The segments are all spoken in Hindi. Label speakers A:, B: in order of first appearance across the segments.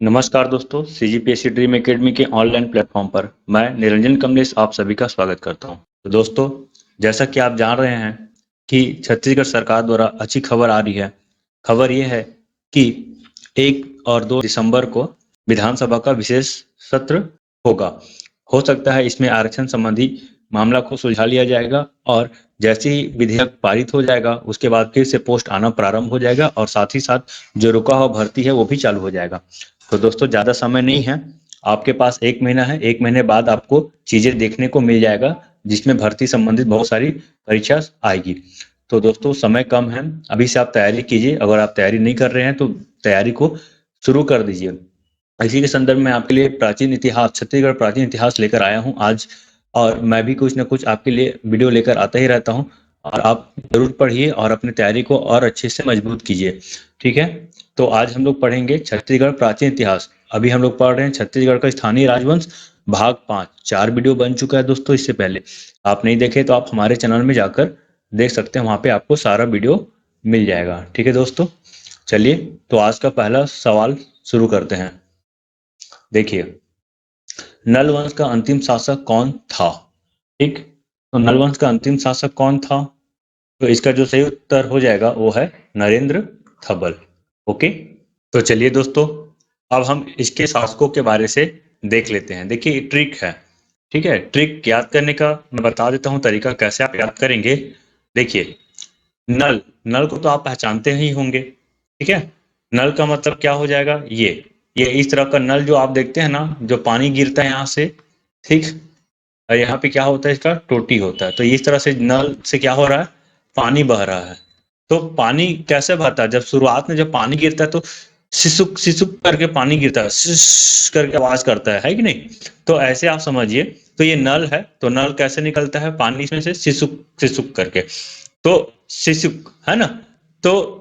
A: नमस्कार दोस्तों, सीजीपीएससी ड्रीम एकेडमी के ऑनलाइन प्लेटफॉर्म पर मैं निरंजन कमलेश आप सभी का स्वागत करता हूं। तो दोस्तों, जैसा कि आप जान रहे हैं कि छत्तीसगढ़ सरकार द्वारा अच्छी खबर आ रही है। खबर यह है कि 1 और 2 दिसंबर को विधानसभा का विशेष सत्र होगा। हो सकता है इसमें आरक्षण संबंधी मामला को सुलझा लिया जाएगा और जैसे ही विधेयक पारित हो जाएगा उसके बाद फिर से पोस्ट आना प्रारंभ हो जाएगा और साथ ही साथ जो रुका हुआ भर्ती है वो भी चालू हो जाएगा। तो दोस्तों, ज़्यादा समय नहीं है, आपके पास 1 महीना है। 1 महीने बाद आपको चीज़ें देखने को मिल जाएगा जिसमें भर्ती संबंधित बहुत सारी परीक्षा आएगी। तो दोस्तों, समय कम है, अभी से आप तैयारी कीजिए। अगर आप तैयारी नहीं कर रहे हैं तो तैयारी को शुरू कर दीजिए। इसी के संदर्भ में आपके लिए प्राचीन इतिहास, छत्तीसगढ़ प्राचीन इतिहास लेकर आया हूँ आज। और मैं भी कुछ ना कुछ आपके लिए वीडियो लेकर आता ही रहता हूँ और आप जरूर पढ़िए और अपनी तैयारी को और अच्छे से मजबूत कीजिए। ठीक है, तो आज हम लोग पढ़ेंगे छत्तीसगढ़ प्राचीन इतिहास। अभी हम लोग पढ़ रहे हैं छत्तीसगढ़ का स्थानीय राजवंश भाग 5। 4 वीडियो बन चुका है दोस्तों। इससे पहले आप नहीं देखे तो आप हमारे चैनल में जाकर देख सकते हैं, वहां पे आपको सारा वीडियो मिल जाएगा। ठीक है दोस्तों, चलिए तो आज का पहला सवाल शुरू करते हैं। देखिए, नल वंश का अंतिम शासक कौन था? ठीक, तो नल वंश का अंतिम शासक कौन था? तो इसका जो सही उत्तर हो जाएगा वो है नरेंद्र थबल। ओके, तो चलिए दोस्तों, अब हम इसके शासकों के बारे से देख लेते हैं। देखिए, ट्रिक है। ठीक है, ट्रिक याद करने का मैं बता देता हूँ तरीका कैसे आप याद करेंगे। देखिए, नल नल को तो आप पहचानते ही होंगे। ठीक है, नल का मतलब क्या हो जाएगा? ये इस तरह का नल जो आप देखते हैं ना, जो पानी गिरता है यहाँ से। ठीक, और यहाँ पे क्या होता है? इसका टोटी होता है। तो इस तरह से नल से क्या हो रहा है? पानी बह रहा है। तो पानी कैसे बहता है? जब शुरुआत में जब पानी गिरता है तो सिसुक सिसुक करके पानी गिरता है, सिस करके आवाज करता है कि नहीं? तो ऐसे आप समझिए। तो ये नल है, तो नल कैसे निकलता है पानी इसमें से? सिसुक सिसुक करके। तो शिशुक है ना। तो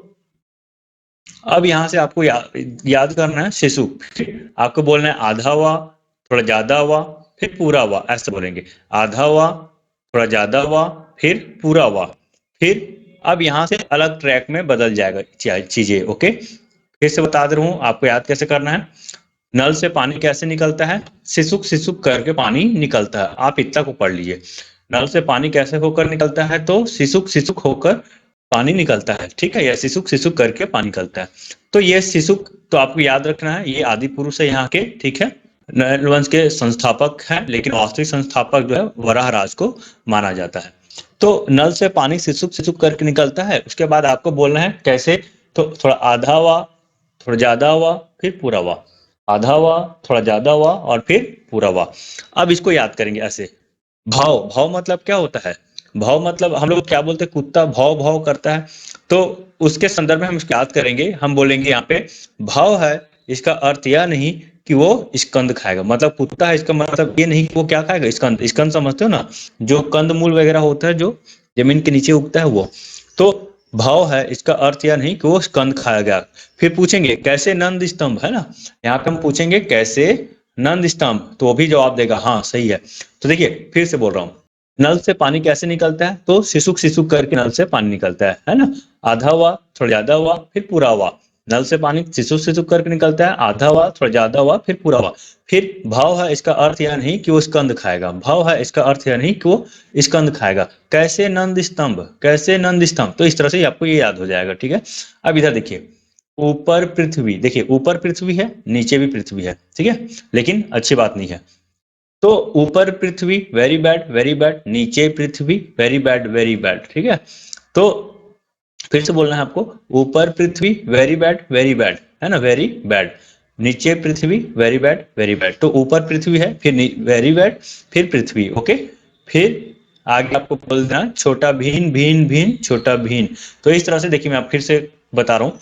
A: अब यहां से आपको याद करना है शिशुक। आपको बोलना है आधा हुआ, थोड़ा ज्यादा हुआ, फिर पूरा हुआ, ऐसे बोलेंगे। आधा हुआ, थोड़ा ज्यादा हुआ, फिर पूरा हुआ। फिर अब यहां से अलग ट्रैक में बदल जाएगा चीजें। ओके, फिर से बता दे रहा हूं आपको याद कैसे करना है। नल से पानी कैसे निकलता है? सिसुक सिसुक करके पानी निकलता है। आप इतना को पढ़ लीजिए। नल से पानी कैसे होकर निकलता है? तो सिसुक सिसुक होकर पानी निकलता है। ठीक है, या सिसुक सिसुक करके पानी निकलता है। तो ये सिसुक तो आपको याद रखना है, ये आदि पुरुष है यहाँ के। ठीक है, नल वंश के संस्थापक हैं, लेकिन वास्तविक संस्थापक जो है वराहराज को माना जाता है। तो नल से पानी सिसुक सिसुक करके निकलता है। उसके बाद आपको बोलना है कैसे। तो थोड़ा आधा हुआ, थोड़ा ज्यादा हुआ, फिर पूरा हुआ। आधा हुआ, थोड़ा ज्यादा हुआ और फिर पूरा हुआ। अब इसको याद करेंगे ऐसे। भाव भाव मतलब क्या होता है? भाव मतलब हम लोग क्या बोलते हैं? कुत्ता भाव भाव करता है। तो उसके संदर्भ में हम इसको याद करेंगे। हम बोलेंगे यहाँ पे भाव है, इसका अर्थ यह नहीं कि वो स्कंद खाएगा। मतलब कुत्ता है, इसका मतलब ये नहीं कि वो क्या खाएगा? स्कंद। स्कंद समझते हो ना, जो कंद मूल वगैरह होता है जो जमीन के नीचे उगता है वो। तो भाव है, इसका अर्थ यह नहीं कि वो स्कंद खाया गया। फिर पूछेंगे कैसे नंद स्तंभ, है ना। यहाँ पे हम पूछेंगे कैसे नंद स्तंभ, तो वो भी जवाब देगा हाँ सही है। तो देखिए, फिर से बोल रहा हूँ। नल से पानी कैसे निकलता है? तो सिसुक सिसुक करके नल से पानी निकलता है ना। आधा हुआ, थोड़ा ज्यादा हुआ, फिर पूरा हुआ। नल से पानी सिसुक सिसुक करके निकलता है। आधा हुआ, थोड़ा ज्यादा हुआ, फिर पूरा हुआ। फिर भाव है, इसका अर्थ यह नहीं कि वो स्कंद खाएगा। भाव है, इसका अर्थ यह नहीं कि वो स्कंद खाएगा। कैसे नंद स्तंभ, कैसे नंद स्तंभ, तो इस तरह से आपको ये याद हो जाएगा। ठीक है, अब इधर देखिए। ऊपर पृथ्वी, देखिए ऊपर पृथ्वी है, नीचे भी पृथ्वी है। ठीक है, लेकिन अच्छी बात नहीं है। तो ऊपर पृथ्वी वेरी बैड वेरी बैड, नीचे पृथ्वी वेरी बैड वेरी बैड। ठीक है, तो फिर से बोलना है आपको। ऊपर पृथ्वी वेरी बैड है ना, वेरी बैड। नीचे पृथ्वी वेरी बैड। तो ऊपर पृथ्वी है, फिर वेरी बैड, फिर पृथ्वी। ओके, फिर आगे आपको बोलना छोटा भीन भीन भीन छोटा भीन। तो इस तरह से देखिए, मैं आप फिर से बता रहा हूँ।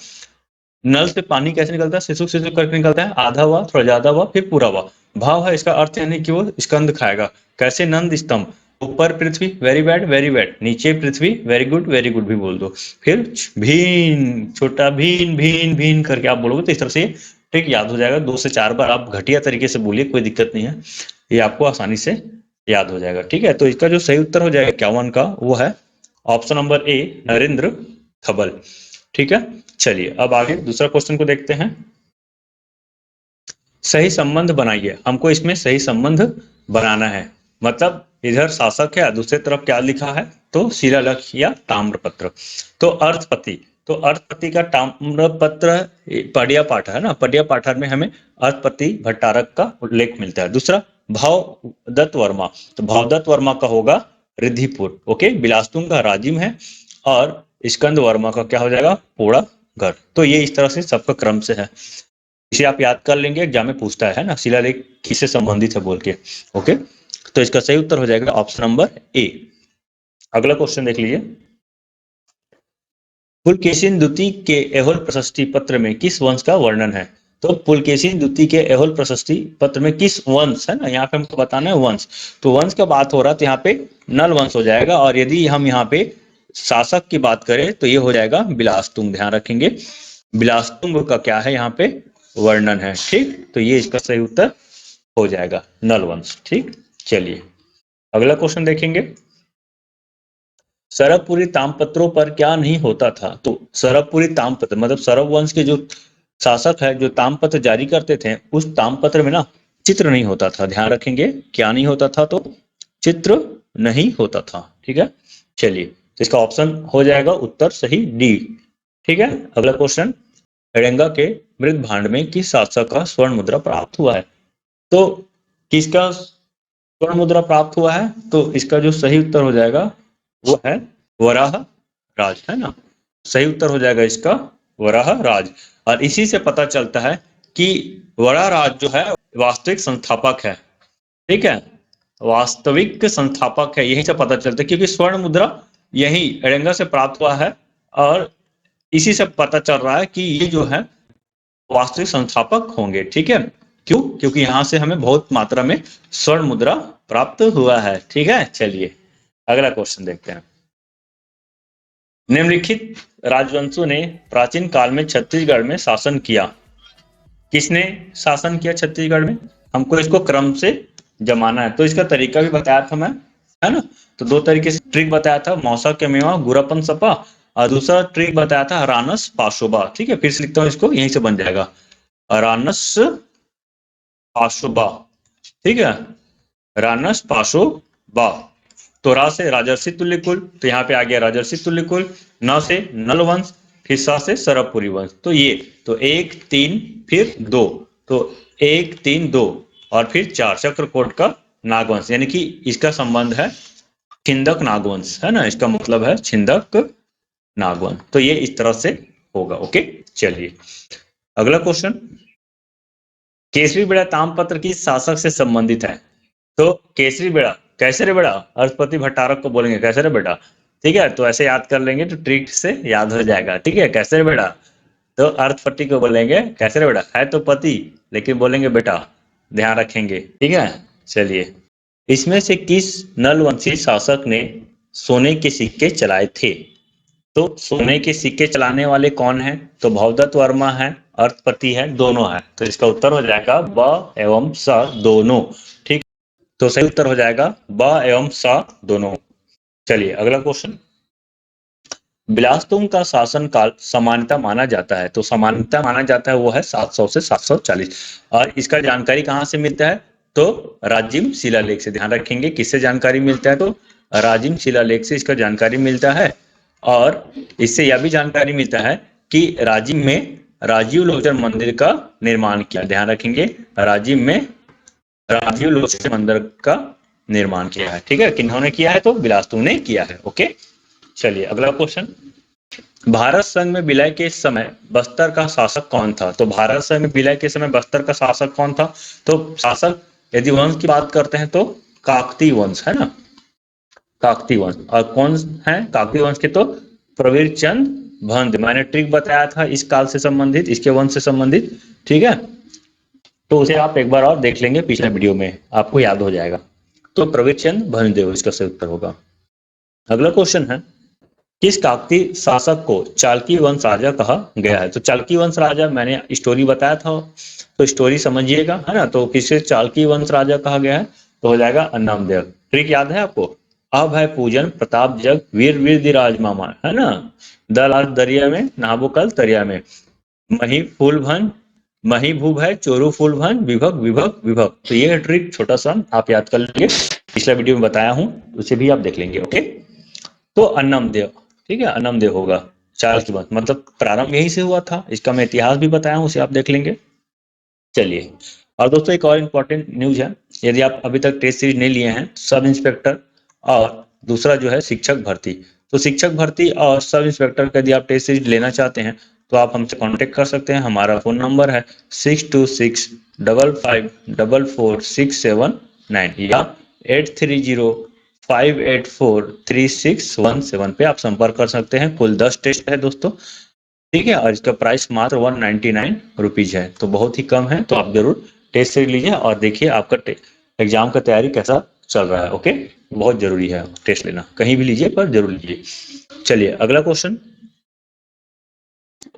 A: नल से पानी कैसे निकलता है? सिसुक सिसुक करके निकलता है। आधा हुआ, थोड़ा ज्यादा हुआ, फिर पूरा हुआ। भाव है, इसका अर्थ यानी कि वो स्कंद खाएगा। कैसे नंद स्तंभ। ऊपर पृथ्वी वेरी बैड, नीचे पृथ्वी वेरी गुड भी बोल दो। फिर भीन, छोटा भीन भीन भीन करके आप बोलोगे तो इस तरह से ट्रिक याद हो जाएगा। 2 से 4 बार आप घटिया तरीके से बोलिए, कोई दिक्कत नहीं है, ये आपको आसानी से याद हो जाएगा। ठीक है, तो इसका जो सही उत्तर हो जाएगा 51 का, वो है option number A, Narendra Thabal. ठीक है, चलिए अब आगे दूसरा क्वेश्चन को देखते हैं। सही संबंध बनाइए, हमको इसमें सही संबंध बनाना है। मतलब इधर शासक है, दूसरी तरफ क्या लिखा है, तो शिलालेख या ताम्रपत्र। तो अर्थपति, तो अर्थपति का ताम्रपत्र पडिया पाठा है ना, पडिया पाठा में हमें अर्थपति भट्टारक का उल्लेख मिलता है। दूसरा भावदत्त वर्मा, तो भावदत्त वर्मा का होगा रिद्धिपुर। ओके, बिलासपुर का राजिम है, और स्कंद वर्मा का क्या हो जाएगा, पोड़ा गढ़। तो ये इस तरह से सबका क्रम से है, इसे आप याद कर लेंगे, एग्जाम में पूछता है ना, शिलालेख किससे संबंधित है बोल के। ओके, तो इसका सही उत्तर हो जाएगा ऑप्शन नंबर ए। अगला क्वेश्चन देख लीजिए, पुलकेशिन द्वितीय के ऐहोल प्रशस्ति पत्र में किस वंश का वर्णन है। तो पुलकेशिन द्वितीय के ऐहोल प्रशस्ति पत्र में किस वंश है ना, यहाँ पे हमको बताना है वंश। तो वंश का बात हो रहा है तो यहाँ पे नल वंश हो जाएगा, और यदि हम यहाँ पे शासक की बात करें तो ये हो जाएगा बिलासतुंग। ध्यान रखेंगे, बिलासतुंग का क्या है यहाँ पे वर्णन है। ठीक, तो ये इसका सही उत्तर हो जाएगा नल वंश। ठीक, चलिए अगला क्वेश्चन देखेंगे, सरबपुरी ताम्रपत्रों पर क्या नहीं होता था। तो सरबपुरी ताम्रपत्र मतलब सरब वंश के जो शासक है, जो ताम्रपत्र जारी करते थे, उस ताम्रपत्र में ना चित्र नहीं होता था। ध्यान रखेंगे, क्या नहीं होता था, तो चित्र नहीं होता था। ठीक है, चलिए तो इसका ऑप्शन हो जाएगा उत्तर सही डी। ठीक है, अगला क्वेश्चन, एरेंगा के मृत भांड में किस शासक का स्वर्ण मुद्रा प्राप्त हुआ है। तो किसका स्वर्ण मुद्रा प्राप्त हुआ है, तो इसका जो सही उत्तर हो जाएगा वो है वराह राज, है ना। सही उत्तर हो जाएगा इसका वराह राज। और इसी से पता चलता है कि वराह राज जो है वास्तविक संस्थापक है। ठीक है, वास्तविक संस्थापक है, यही से पता चलता है, क्योंकि स्वर्ण मुद्रा यही एरेंगा से प्राप्त हुआ है, और इसी से पता चल रहा है कि ये जो है वास्तविक संस्थापक होंगे। ठीक है, क्यों, क्योंकि यहां से हमें बहुत मात्रा में स्वर्ण मुद्रा प्राप्त हुआ है। ठीक है, चलिए अगला क्वेश्चन देखते हैं, निम्नलिखित राजवंशों ने प्राचीन काल में छत्तीसगढ़ में शासन किया। किसने शासन किया छत्तीसगढ़ में, हमको इसको क्रम से जमाना है। तो इसका तरीका भी बताया था मैं, है ना। तो दो तरीके से ट्रिक बताया था, मौसा के मेवा गुरापन सपा, और दूसरा ट्रिक बताया था हरानस पाशोबा। ठीक है, फिर से लिखता हूँ इसको, यहीं से बन जाएगा हरानस पाशोबा। ठीक है, रानस पाशोबा। तो रा से राजर्षि तुल्य कुल, तो यहाँ पे आ गया राजर्षि तुल्य कुल। न से नल वंश, फिर सा से सरबपुरी वंश। तो ये तो 1 3 फिर 2, तो 1 3 2 और फिर 4 चक्रकोट का नागवंश, यानी कि इसका संबंध है छिंदक नागवंश, है ना। इसका मतलब है छिंदक नागवंश। तो ये इस तरह से होगा। ओके, चलिए अगला क्वेश्चन, केसरी बेड़ा ताम्रपत्र की शासक से संबंधित है। तो केसरी बेड़ा कैसे रे बेड़ा, अर्थपति भट्टारक को बोलेंगे कैसे रे बेटा। ठीक है, तो ऐसे याद कर लेंगे तो ट्रिक से याद हो जाएगा। ठीक है, कैसे रे बेटा, तो अर्थपति को बोलेंगे कैसे रे बेटा, है तो पति लेकिन बोलेंगे बेटा। ध्यान रखेंगे। ठीक है, चलिए इसमें से किस नलवंशी शासक ने सोने के सिक्के चलाए थे। तो सोने के सिक्के चलाने वाले कौन है, तो भवदत्त वर्मा है, अर्थपति है, दोनों है। तो इसका उत्तर हो जाएगा ब एवं स दोनों। ठीक, तो सही उत्तर हो जाएगा ब एवं स दोनों। चलिए अगला क्वेश्चन, बिलासतुंग का शासन काल समानता माना जाता है। तो समानता माना जाता है वो है 700 से 740, और इसका जानकारी कहाँ से मिलता है, तो राजिम शिलालेख से। ध्यान रखेंगे, किससे जानकारी मिलता है, तो राजिम शिलालेख से इसका जानकारी मिलता है। और इससे यह भी जानकारी मिलता है कि राजिम में राजीव लोचन मंदिर का निर्माण किया। ध्यान रखेंगे, राजिम में राजीव लोचन मंदिर का निर्माण किया है। ठीक है, किन्होंने किया है, तो बिलासतुंग ने किया है। ओके, चलिए अगला क्वेश्चन, भारत संघ में विलय के समय बस्तर का शासक कौन था। तो भारत संघ में विलय के समय बस्तर का शासक कौन था, तो शासक यदि वंश की बात करते हैं तो काकतीय वंश, है ना, काकतीय वंश। और कौन है काकतीय वंश के, तो प्रवीर चंद भंद। मैंने ट्रिक बताया था इस काल से संबंधित, इसके वंश से संबंधित। ठीक है, तो उसे आप एक बार और देख लेंगे पिछले वीडियो में, आपको याद हो जाएगा। तो प्रवीर चंद भंजदेव इसका सही उत्तर होगा। अगला क्वेश्चन है, किस काकतीय शासक को चालकी वंश राजा कहा गया है। तो चालकी वंश राजा मैंने स्टोरी बताया था, तो स्टोरी समझिएगा, है ना। तो किसे चालकी वंश राजा कहा गया है, तो हो जाएगा अन्नामदेव। ट्रिक याद है आपको, अभय पूजन प्रताप जग वीर वीर दिराज मामा, है ना। दल आज दरिया में, नाबो कल तरिया में, मही फूल भन मही भूभ है, चोरू फूल भन, विभग विभग विभग। तो ये ट्रिक छोटा सा आप याद कर लेंगे, पिछला वीडियो में बताया हूं, उसे भी आप देख लेंगे। ओके, तो अन्नम देव, ठीक है, अन्नम देव होगा चार्ल्स वंश, मतलब प्रारंभ यही से हुआ था। इसका मैं इतिहास भी बताया हूं, उसे आप देख लेंगे। चलिए, और दोस्तों एक और इम्पोर्टेंट न्यूज है, यदि आप अभी तक टेस्ट सीरीज नहीं लिए हैं, सब इंस्पेक्टर और दूसरा जो है शिक्षक भर्ती, तो शिक्षक भर्ती और सब इंस्पेक्टर का यदि आप टेस्ट सीरीज लेना चाहते हैं तो आप हमसे कांटेक्ट कर सकते हैं। हमारा फोन नंबर है 6265544679 या 8305843617 पे आप संपर्क कर सकते हैं। कुल 10 टेस्ट है दोस्तों, ठीक है, और इसका प्राइस मात्र 199 रुपीज है, तो बहुत ही कम है। तो आप जरूर टेस्ट सीरीज लीजिए और देखिए आपका एग्जाम का तैयारी कैसा चल रहा है। ओके, बहुत जरूरी है टेस्ट लेना, कहीं भी लीजिए पर जरूर लीजिए। चलिए अगला क्वेश्चन,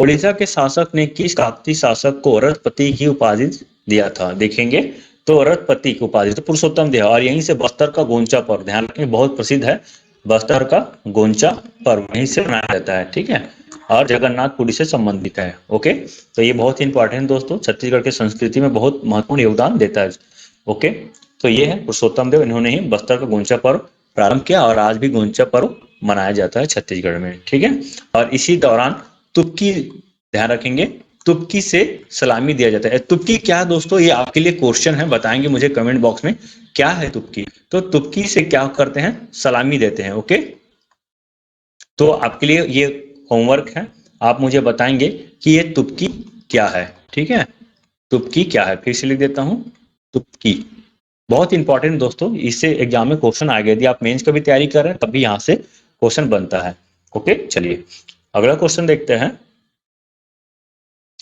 A: उड़ीसा के शासक ने किस काकती शासक को रथपति की उपाधि दिया था? देखेंगे तो रथपति की उपाधि तो पुरुषोत्तम देव, और यहीं से बस्तर का गोंचा पर्व, ध्यान रखें बहुत प्रसिद्ध है, बस्तर का गोंचा पर्व यहीं से मनाया जाता है, ठीक है, और जगन्नाथपुरी से संबंधित है। ओके, तो ये बहुत ही इंपॉर्टेंट दोस्तों, छत्तीसगढ़ की संस्कृति में बहुत महत्वपूर्ण योगदान देता है। ओके, तो ये है पुरुषोत्तम देव, इन्होंने ही बस्तर का गोंचा पर्व प्रारंभ किया और आज भी गोंचा पर्व मनाया जाता है छत्तीसगढ़ में, ठीक है। और इसी दौरान तुर्की, ध्यान रखेंगे, तुर्की से सलामी दिया जाता है। तुर्की क्या दोस्तों, ये आपके लिए क्वेश्चन है, बताएंगे मुझे कमेंट बॉक्स में क्या है तुर्की। तो तुर्की से क्या करते हैं, सलामी देते हैं। ओके, तो आपके लिए ये होमवर्क है, आप मुझे बताएंगे कि ये तुर्की क्या है, ठीक है, तुर्की क्या है, फिर से लिख देता हूं, तुर्की। बहुत इंपॉर्टेंट दोस्तों, इससे एग्जाम में क्वेश्चन आ गया, यदि आप मेंस का भी तैयारी कर रहे हैं तब भी यहाँ से क्वेश्चन बनता है। ओके, चलिए अगला क्वेश्चन देखते हैं।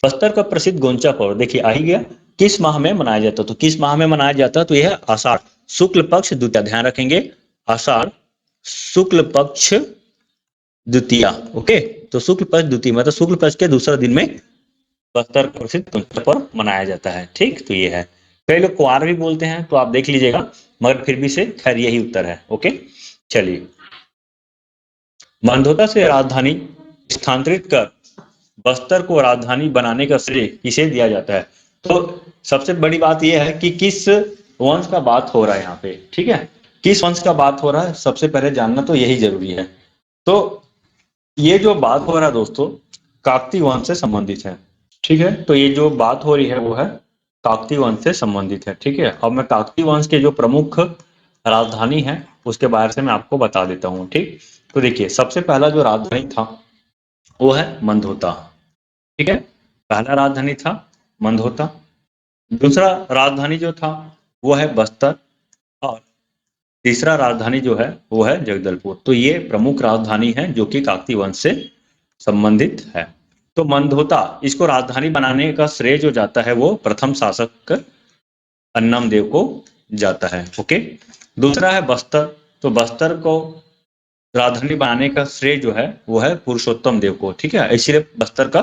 A: बस्तर का प्रसिद्ध गोंचा पर्व देखिए आ ही गया, किस माह में मनाया जाता है? तो किस माह में मनाया जाता है? तो यह आषाढ़ शुक्ल पक्ष द्वितीया, ध्यान रखेंगे, आषाढ़ शुक्ल पक्ष द्वितीया। ओके, तो शुक्ल पक्ष द्वितीय मतलब शुक्ल पक्ष के दूसरा दिन में बस्तर का प्रसिद्ध गोंचा पर्व मनाया जाता है, ठीक, तो ये है। कई लोग कुआर भी बोलते हैं, तो आप देख लीजिएगा, मगर फिर भी से खैर यही उत्तर है। ओके, चलिए, मंदोता से राजधानी स्थानांतरित कर बस्तर को राजधानी बनाने का श्रेय किसे दिया जाता है? तो सबसे बड़ी बात यह है कि किस वंश का बात हो रहा है यहाँ पे, ठीक है, किस वंश का बात हो रहा है, सबसे पहले जानना तो यही जरूरी है। तो ये जो बात हो रहा है दोस्तों, काकती वंश से संबंधित है, ठीक है, तो ये जो बात हो रही है वो है काकती वंश से संबंधित है, ठीक है। अब मैं काकती वंश के जो प्रमुख राजधानी है उसके बारे से मैं आपको बता देता हूँ, ठीक। तो देखिए सबसे पहला जो राजधानी था वो है मंदोता, ठीक है, पहला राजधानी था मंदोता। दूसरा राजधानी जो था वो है बस्तर, और तीसरा राजधानी जो है वो है जगदलपुर। तो ये प्रमुख राजधानी है जो कि काकती वंश से संबंधित है। तो मंदोता, इसको राजधानी बनाने का श्रेय जो जाता है वो प्रथम शासक अन्नम देव को जाता है। ओके, दूसरा है बस्तर, तो बस्तर को राजधानी बनाने का श्रेय जो है वो है पुरुषोत्तम देव को, ठीक है, इसलिए बस्तर का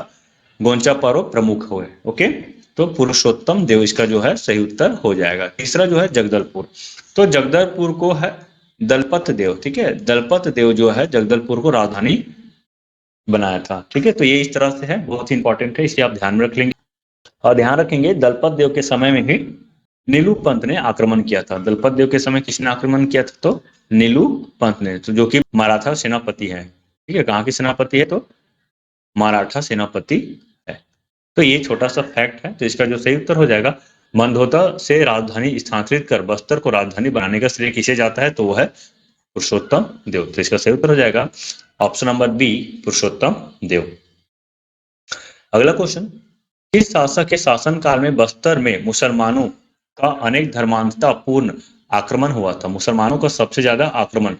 A: गोंचा पर्व प्रमुख हुए। ओके, तो पुरुषोत्तम देव इसका जो है सही उत्तर हो जाएगा। तीसरा जो है जगदलपुर, तो जगदलपुर को है दलपत देव, ठीक है, दलपत देव जो है जगदलपुर को राजधानी बनाया था, ठीक है। तो ये इस तरह से है, बहुत ही इंपॉर्टेंट है, इसे आप ध्यान में रख लेंगे। और ध्यान रखेंगे दलपत देव के समय में ही नीलू पंत ने आक्रमण किया था। दलपत देव के समय किसने आक्रमण किया था? तो नीलू पंत ने, तो जो कि मराठा सेनापति है, ठीक है, कहाँ की सेनापति है? तो मराठा सेनापति है। तो ये छोटा सा फैक्ट है, तो इसका जो सही उत्तर हो जाएगा, मंदोता से राजधानी स्थानांतरित कर बस्तर को राजधानी बनाने का श्रेय किसे जाता है? तो वो है पुरुषोत्तम देव। तो इसका सही उत्तर हो जाएगा ऑप्शन नंबर बी, पुरुषोत्तम देव। अगला क्वेश्चन, किस शासक के शासनकाल में बस्तर में मुसलमानों का अनेक धर्मांधता पूर्ण आक्रमण हुआ था? मुसलमानों का सबसे ज्यादा आक्रमण,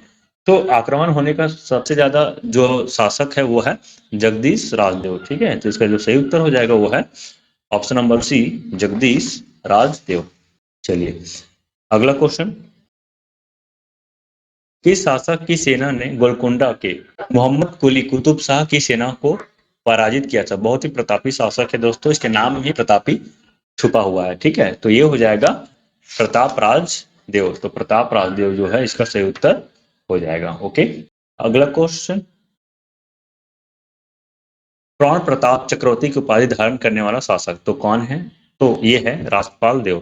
A: तो आक्रमण होने का सबसे ज्यादा जो शासक है वो है जगदीश राजदेव, ठीक है, तो इसका जो सही उत्तर हो जाएगा वो है option number C, Jagdish Rajdev. चलिए अगला क्वेश्चन, किस शासक की सेना ने गोलकुंडा के मोहम्मद कुली कुतुब शाह की सेना को पराजित किया था? बहुत ही प्रतापी शासक है दोस्तों, इसके नाम में ही प्रतापी छुपा हुआ है, ठीक है, तो ये हो जाएगा प्रताप राज देव। तो प्रताप राजदेव जो है इसका सही उत्तर हो जाएगा। ओके, अगला क्वेश्चन, प्राण प्रताप चक्रवर्ती की उपाधि धारण करने वाला शासक तो कौन है? तो ये है राजपाल देव।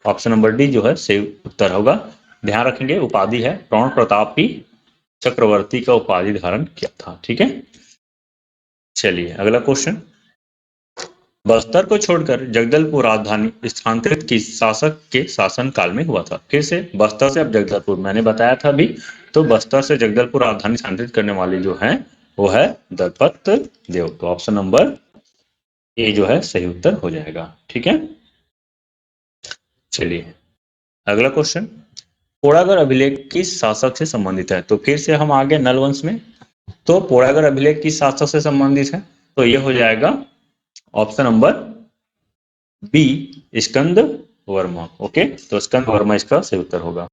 A: ऑप्शन नंबर डी जो है सही उत्तर होगा। ध्यान रखेंगे उपाधि है प्राण प्रतापी चक्रवर्ती का उपाधि धारण किया था। ठीक है, चलिए अगला क्वेश्चन। बस्तर को छोड़कर जगदलपुर राजधानी स्थानांतरित किस शासक के शासन काल में हुआ था? फिर से बस्तर से अब जगदलपुर, मैंने बताया था अभी। तो बस्तर से जगदलपुर राजधानी स्थानांतरित करने वाले जो है वो है दलपत देव। तो ऑप्शन नंबर ए जो है सही उत्तर हो जाएगा। ठीक है, चलिए अगला क्वेश्चन। पोड़ागढ़ अभिलेख किस शासक से संबंधित है? तो फिर से हम आ गए नल वंश में। तो पोड़ागढ़ अभिलेख किस शासक से संबंधित है? तो ये हो जाएगा ऑप्शन नंबर बी स्कंद वर्मा। ओके, तो स्कंद वर्मा इसका सही उत्तर होगा।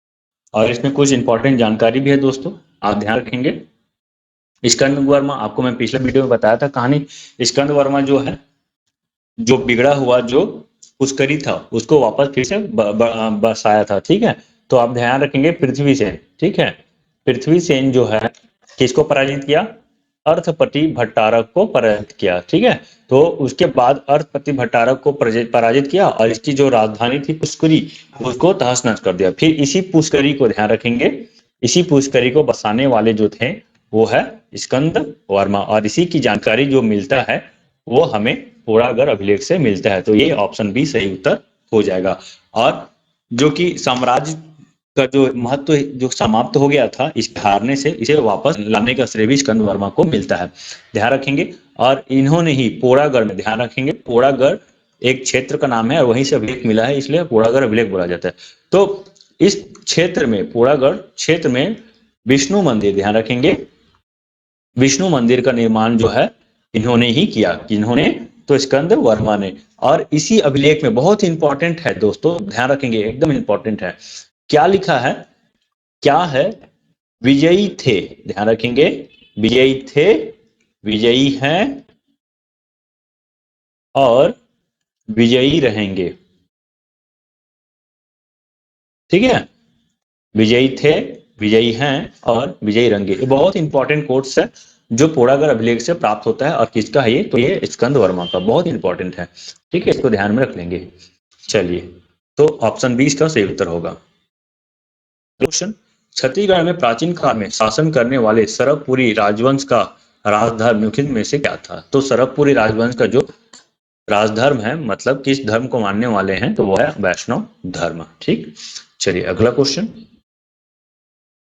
A: और इसमें कुछ इंपॉर्टेंट जानकारी भी है दोस्तों, आप ध्यान रखेंगे। स्कंद वर्मा, आपको मैं पिछले वीडियो में बताया था कहानी। स्कंद वर्मा जो है, जो बिगड़ा हुआ जो पुष्करी था उसको वापस फिर से बसाया था। ठीक है, तो आप ध्यान रखेंगे पृथ्वी सेन। ठीक है, पृथ्वी सेन जो है किसको पराजित किया? अर्थपति भट्टारक को पराजित किया। ठीक है, तो उसके बाद अर्थपति भट्टारक को पराजित किया और इसकी जो राजधानी थी पुष्करी उसको तहस नहस कर दिया। फिर इसी पुष्करी को ध्यान रखेंगे, इसी पुष्करी को बसाने वाले जो थे वो है स्कंद वर्मा। और इसी की जानकारी जो मिलता है वो हमें पोड़ागढ़ अभिलेख से मिलता है। तो ये ऑप्शन बी सही उत्तर हो जाएगा। और जो कि साम्राज्य का जो महत्व जो समाप्त हो गया था इस हारने से, इसे वापस लाने का श्रेय भी स्कंद वर्मा को मिलता है। ध्यान रखेंगे। और इन्होंने ही पोड़ागढ़ में, ध्यान रखेंगे पोड़ागढ़ एक क्षेत्र का नाम है और वहीं से अभिलेख मिला है, इसलिए पोड़ागढ़ अभिलेख बोला जाता है। तो इस क्षेत्र में, पोड़ागढ़ क्षेत्र में विष्णु मंदिर, ध्यान रखेंगे विष्णु मंदिर का निर्माण जो है इन्होंने ही किया। किन्होंने? तो स्कंद वर्मा ने। और इसी अभिलेख में बहुत इंपॉर्टेंट है दोस्तों, ध्यान रखेंगे एकदम इंपॉर्टेंट है, क्या लिखा है? क्या है? विजयी थे, ध्यान रखेंगे विजयी थे, विजयी हैं और विजयी रहेंगे। ठीक है, विजयी थे, विजयी हैं और विजयी रहेंगे। ये बहुत इंपॉर्टेंट कोट्स है जो पोड़ागढ़ अभिलेख से प्राप्त होता है। और किसका है ये? तो ये स्कंद वर्मा का, बहुत इंपॉर्टेंट है। ठीक है, इसको ध्यान में रख लेंगे। चलिए, तो ऑप्शन 20 का सही उत्तर होगा। क्वेश्चन, छत्तीसगढ़ में प्राचीन काल में शासन करने वाले सरबपुरी राजवंश का राजधर्म निम्नलिखित में से क्या था? तो सरबपुरी राजवंश का जो राजधर्म है, मतलब किस धर्म को मानने वाले हैं, तो वो है वैष्णव धर्म। ठीक, चलिए अगला क्वेश्चन।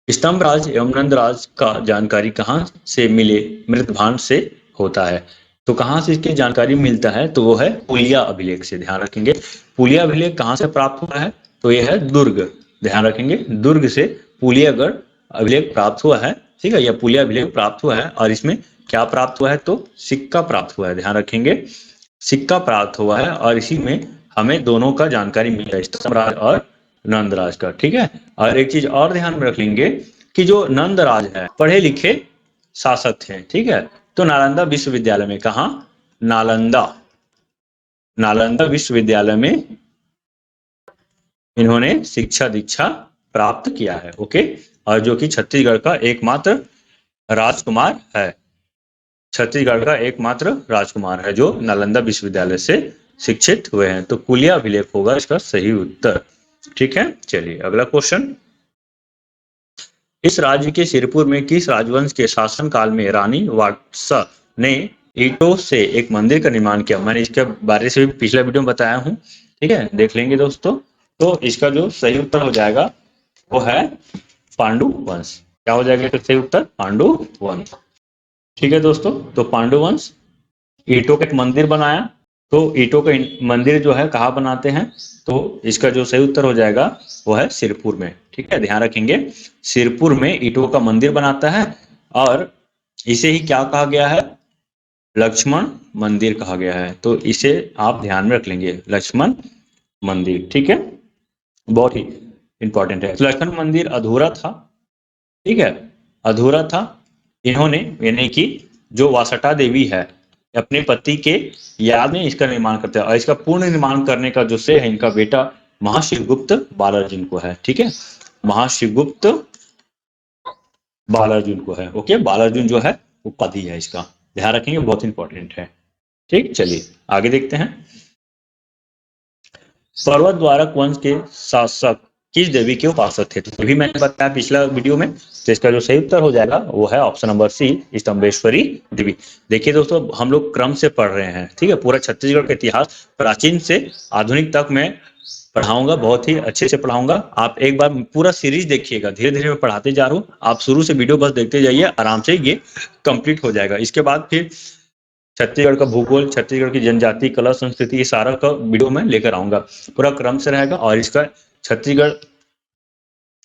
A: स्तंभराज एवं नंदराज का जानकारी कहाँ से मिले? मृतभांड से होता है। तो कहाँ से इसकी जानकारी मिलता है? तो वो है पुलिया अभिलेख से। ध्यान रखेंगे पुलिया अभिलेख कहाँ से प्राप्त हुआ है? तो ये है दुर्ग। ध्यान रखेंगे दुर्ग से पुलियागढ़ अभिलेख प्राप्त हुआ है। ठीक है, यह पुलिया अभिलेख प्राप्त हुआ है और इसमें क्या प्राप्त हुआ है? तो सिक्का प्राप्त हुआ है। ध्यान रखेंगे सिक्का प्राप्त हुआ है और इसी में हमें दोनों का जानकारी मिला है, स्तंभराज और नंदराज का। ठीक है, और एक चीज और ध्यान में रख लेंगे कि जो नंदराज है पढ़े लिखे शासक थे। ठीक है, तो नालंदा विश्वविद्यालय में, कहा? नालंदा, नालंदा विश्वविद्यालय में इन्होंने शिक्षा दीक्षा प्राप्त किया है। ओके, और जो कि छत्तीसगढ़ का एकमात्र राजकुमार है, छत्तीसगढ़ का एकमात्र राजकुमार है जो नालंदा विश्वविद्यालय से शिक्षित हुए हैं। तो पुलिया अभिलेख होगा इसका सही उत्तर। ठीक है, चलिए अगला क्वेश्चन। इस राज्य के सिरपुर में किस राजवंश के शासन काल में रानी वात्सा ने ईंटों से एक मंदिर का निर्माण किया? मैंने इसके बारे से भी पिछले वीडियो में बताया हूँ। ठीक है, देख लेंगे दोस्तों। तो इसका जो सही उत्तर हो जाएगा वो है पांडु वंश। क्या हो जाएगा सही उत्तर? पांडु वंश। ठीक है दोस्तों, तो पांडु वंश ईंटों का एक मंदिर बनाया। तो ईंटों का मंदिर जो है कहाँ बनाते हैं? तो इसका जो सही उत्तर हो जाएगा वो है सिरपुर में। ठीक है, ध्यान रखेंगे सिरपुर में ईंटों का मंदिर बनाता है और इसे ही क्या कहा गया है? लक्ष्मण मंदिर कहा गया है। तो इसे आप ध्यान में रख लेंगे, लक्ष्मण मंदिर। ठीक है, बहुत ही इंपॉर्टेंट है। लक्ष्मण मंदिर अधूरा था। ठीक है, अधूरा था। इन्होंने, यानी कि जो वासटा देवी है, अपने पति के याद में इसका निर्माण करते हैं और इसका पूर्ण निर्माण करने का जो श्रेय है इनका बेटा महाशिवगुप्त बालार्जुन को है। ठीक है, महाशिवगुप्त बालार्जुन को है। ओके, बालार्जुन जो है उपाधि है इसका। ध्यान रखेंगे, बहुत इंपॉर्टेंट है। ठीक, चलिए आगे देखते हैं। पर्वत द्वारक वंश के शासक किस देवी के उपासक थे? तो ये भी मैंने बताया पिछला वीडियो में। तो इसका जो सही उत्तर हो जाएगा वो है ऑप्शन नंबर सी, स्तंभेश्वरी देवी। देखिए दोस्तों, हम लोग क्रम से पढ़ रहे हैं, ठीक है। पूरा छत्तीसगढ़ का इतिहास प्राचीन से आधुनिक तक मैं पढ़ाऊंगा, बहुत ही अच्छे से पढ़ाऊंगा। आप एक बार पूरा सीरीज देखिएगा, धीरे धीरे मैं पढ़ाते जा रहा हूँ, आप शुरू से वीडियो बस देखते जाइए, आराम से ये कंप्लीट हो जाएगा। इसके बाद फिर छत्तीसगढ़ का भूगोल, छत्तीसगढ़ की जनजाति, कला, संस्कृति, ये सारा का वीडियो में लेकर आऊंगा, पूरा क्रम से रहेगा। और इसका छत्तीसगढ़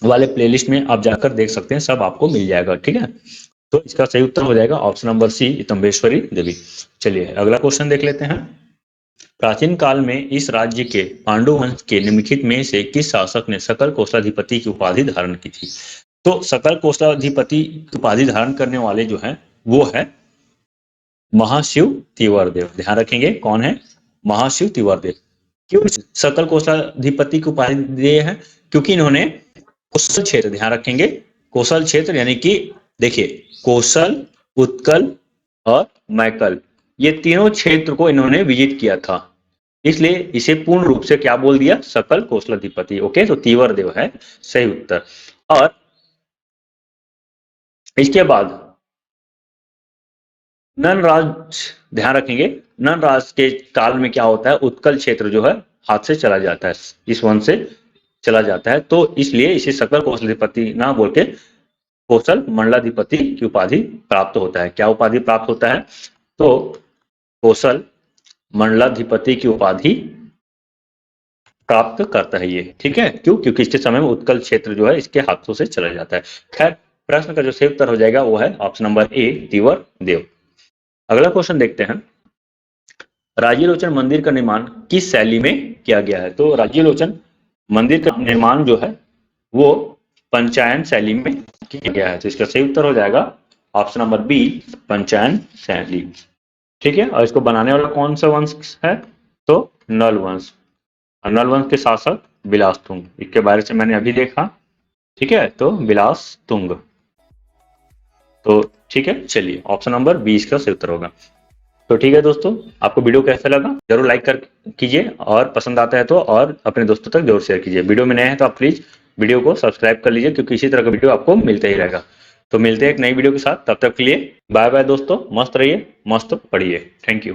A: वाले प्लेलिस्ट में आप जाकर देख सकते हैं, सब आपको मिल जाएगा, ठीक है। तो इसका सही उत्तर हो जाएगा ऑप्शन नंबर सी, स्तंभेश्वरी देवी। चलिए अगला क्वेश्चन देख लेते हैं। प्राचीन काल में इस राज्य के पांडु वंश के निम्नलिखित में से किस शासक ने सकल कोषाधिपति की उपाधि धारण की थी? तो सकल कोषाधिपति की उपाधि धारण करने वाले जो है वो है महाशिव तिवारदेव। ध्यान रखेंगे कौन है? महाशिव तिवारदेव। क्यों सकल कोषाधिपति की उपाधि दिए हैं? क्योंकि इन्होंने कोसल क्षेत्र, ध्यान रखेंगे, कोसल क्षेत्र यानी कि देखिए कोसल, उत्कल और मैकल, ये तीनों क्षेत्र को इन्होंने विजिट किया था, इसलिए इसे पूर्ण रूप से क्या बोल दिया? सकल कोसलाधिपति। ओके, तो तिवारदेव है सही उत्तर। और इसके बाद ननराज, ध्यान रखेंगे, ननराज के काल में क्या होता है? उत्कल क्षेत्र जो है हाथ से चला जाता है, इस वंश से चला जाता है, तो इसलिए इसे सकल कोसलाधिपति ना बोल के कोसल मंडलाधिपति की उपाधि प्राप्त होता है। क्या उपाधि प्राप्त होता है? तो कोसल मंडलाधिपति की उपाधि प्राप्त करता है ये, ठीक है। क्यों? क्योंकि इसके समय में उत्कल क्षेत्र जो है इसके हाथों से चला जाता है। खैर, प्रश्न का जो सही उत्तर हो जाएगा वो है ऑप्शन नंबर ए, तिवारदेव। अगला क्वेश्चन देखते हैं। राज्यलोचन मंदिर का निर्माण किस शैली में किया गया है? तो राज्यलोचन मंदिर का निर्माण जो है वो पंचायन शैली में किया गया है, तो इसका सही उत्तर हो जाएगा ऑप्शन नंबर बी, पंचायन शैली, ठीक है। और इसको बनाने वाला कौन सा वंश है? तो नल वंश। नल वंश के शासक बिलास तुंग, इसके बारे से मैंने अभी देखा, ठीक है। तो बिलास तुंग, तो ठीक है। चलिए ऑप्शन नंबर 20 का सही उत्तर होगा। तो ठीक है दोस्तों, आपको वीडियो कैसा लगा जरूर लाइक कर कीजिए, और पसंद आता है तो और अपने दोस्तों तक जरूर शेयर कीजिए। वीडियो में नए हैं तो आप प्लीज वीडियो को सब्सक्राइब कर लीजिए, क्योंकि इसी तरह का वीडियो आपको मिलता ही रहेगा। तो मिलते हैं एक नई वीडियो के साथ, तब तक के लिए बाय बाय दोस्तों, मस्त रहिए, मस्त पढ़िए, थैंक यू।